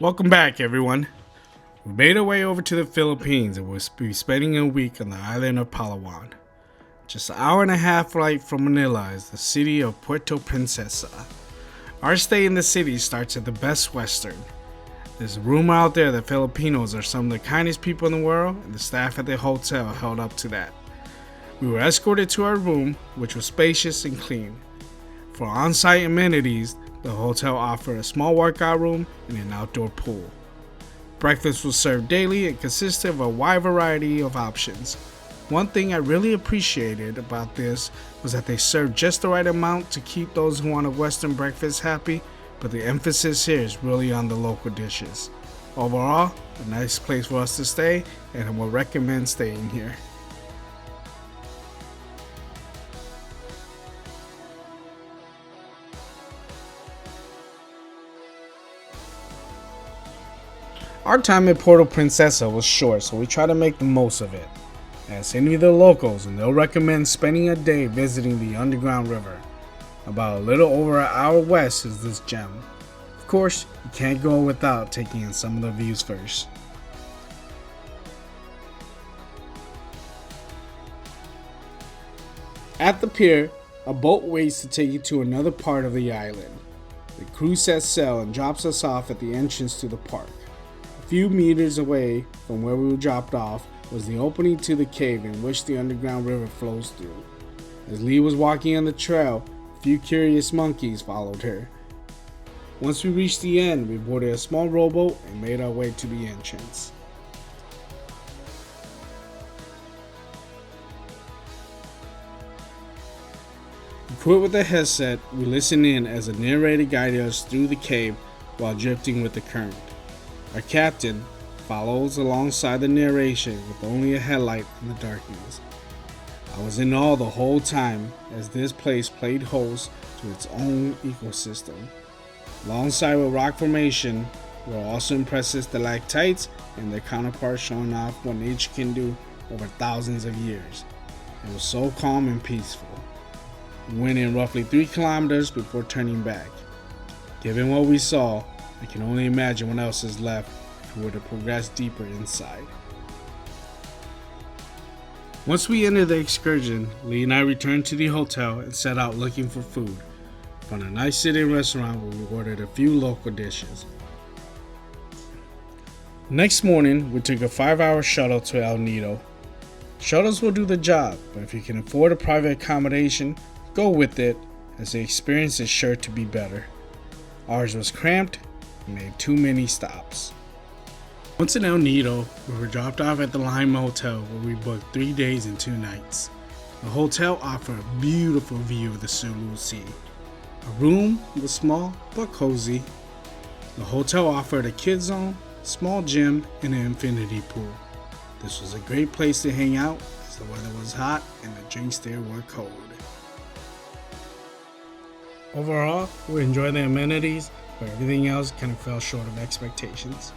Welcome back, everyone. We made our way over to the Philippines and we'll be spending a week on the island of Palawan. Just an hour and a half flight from Manila is the city of Puerto Princesa. Our stay in the city starts at the Best Western. There's a rumor out there that Filipinos are some of the kindest people in the world, and the staff at the hotel held up to that. We were escorted to our room, which was spacious and clean. For on-site amenities, the hotel offered a small workout room and an outdoor pool. Breakfast was served daily and consisted of a wide variety of options. One thing I really appreciated about this was that they served just the right amount to keep those who want a Western breakfast happy, but the emphasis here is really on the local dishes. Overall, a nice place for us to stay, and I would recommend staying here. Our time at Puerto Princesa was short, so we tried to make the most of it. Ask any of the locals and they'll recommend spending a day visiting the underground river. About a little over an hour west is this gem. Of course, you can't go without taking in some of the views first. At the pier, a boat waits to take you to another part of the island. The crew sets sail and drops us off at the entrance to the park. A few meters away from where we were dropped off was the opening to the cave in which the underground river flows through. As Lee was walking on the trail, a few curious monkeys followed her. Once we reached the end, we boarded a small rowboat and made our way to the entrance. Equipped with a headset, we listened in as a narrator guided us through the cave while drifting with the current. Our captain follows alongside the narration with only a headlight in the darkness. I was in awe the whole time as this place played host to its own ecosystem. Alongside with rock formation were also impressive stalactites and their counterparts showing off what nature can do over thousands of years. It was so calm and peaceful. We went in roughly 3 kilometers before turning back. Given what we saw, I can only imagine what else is left if we were to progress deeper inside. Once we entered the excursion, Lee and I returned to the hotel and set out looking for food. We found a nice sitting restaurant where we ordered a few local dishes. Next morning, we took a 5-hour shuttle to El Nido. Shuttles will do the job, but if you can afford a private accommodation, go with it, as the experience is sure to be better. Ours was cramped and made too many stops. Once in El Nido, we were dropped off at the Lime Hotel where we booked 3 days and 2 nights. The hotel offered a beautiful view of the Sulu Sea. Our room was small but cozy. The hotel offered a kids zone, small gym, and an infinity pool. This was a great place to hang out as the weather was hot and the drinks there were cold. Overall, we enjoyed the amenities, but everything else kind of fell short of expectations.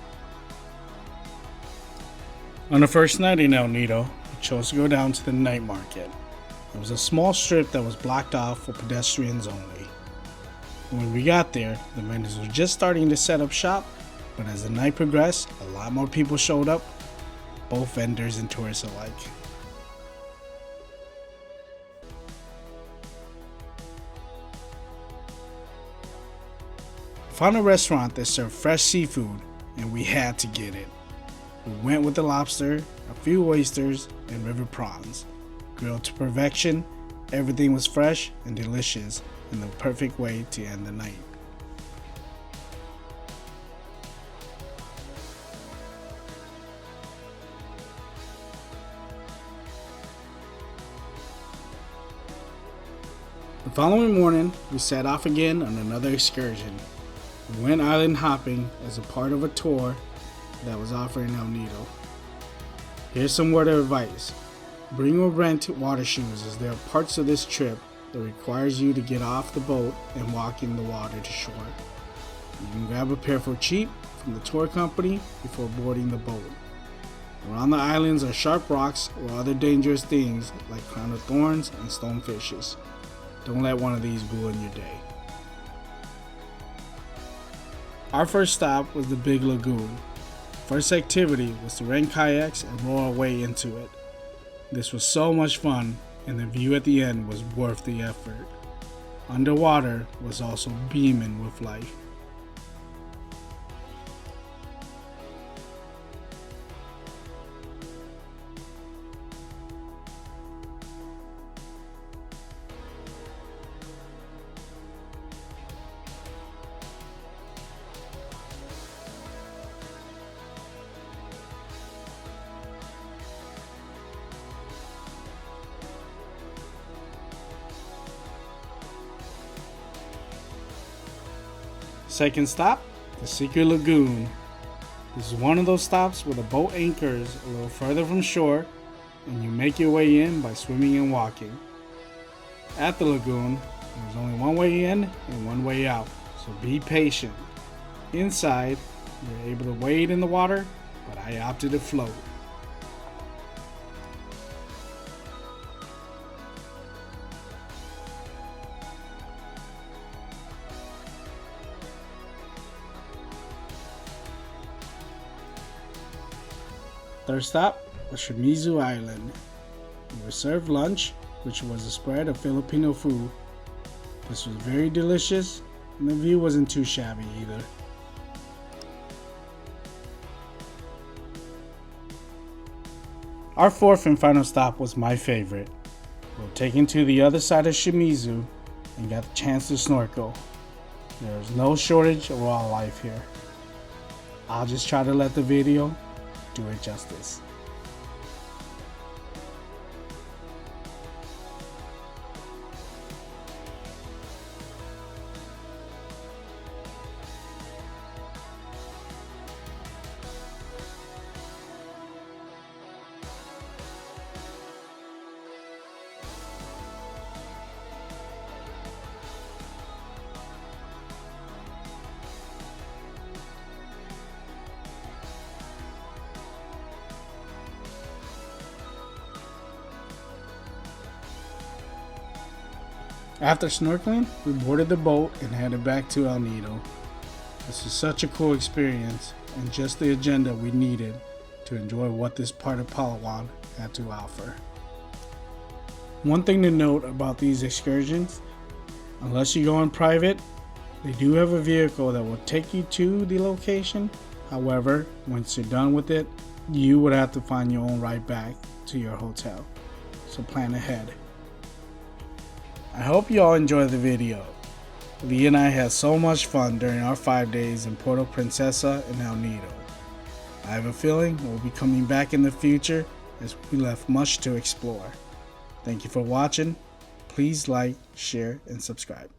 On the first night in El Nido, we chose to go down to the night market. It was a small strip that was blocked off for pedestrians only. When we got there, the vendors were just starting to set up shop, but as the night progressed, a lot more people showed up, both vendors and tourists alike. We found a restaurant that served fresh seafood, and we had to get it. We went with the lobster, a few oysters, and river prawns. Grilled to perfection, everything was fresh and delicious, and the perfect way to end the night. The following morning, we set off again on another excursion. We went island hopping as a part of a tour that was offered in El Nido. Here's some word of advice. Bring or rent water shoes, as there are parts of this trip that requires you to get off the boat and walk in the water to shore. You can grab a pair for cheap from the tour company before boarding the boat. Around the islands are sharp rocks or other dangerous things like crown of thorns and stonefishes. Don't let one of these ruin your day. Our first stop was the Big Lagoon. First activity was to rent kayaks and row our way into it. This was so much fun, and the view at the end was worth the effort. Underwater was also beaming with life. Second stop, the Secret Lagoon. This is one of those stops where the boat anchors a little further from shore and you make your way in by swimming and walking. At the lagoon, there's only one way in and one way out, so be patient. Inside, you're able to wade in the water, but I opted to float. Third stop was Shimizu Island. We were served lunch, which was a spread of Filipino food. This was very delicious, and the view wasn't too shabby either. Our fourth and final stop was my favorite. We were taken to the other side of Shimizu and got the chance to snorkel. There is no shortage of wildlife here. I'll just try to let the video do it justice. After snorkeling, we boarded the boat and headed back to El Nido. This was such a cool experience and just the agenda we needed to enjoy what this part of Palawan had to offer. One thing to note about these excursions, unless you go in private, they do have a vehicle that will take you to the location. However, once you're done with it, you would have to find your own ride back to your hotel. So plan ahead. I hope you all enjoyed the video. Lee and I had so much fun during our 5 days in Puerto Princesa and El Nido. I have a feeling we'll be coming back in the future as we left much to explore. Thank you for watching. Please like, share, and subscribe.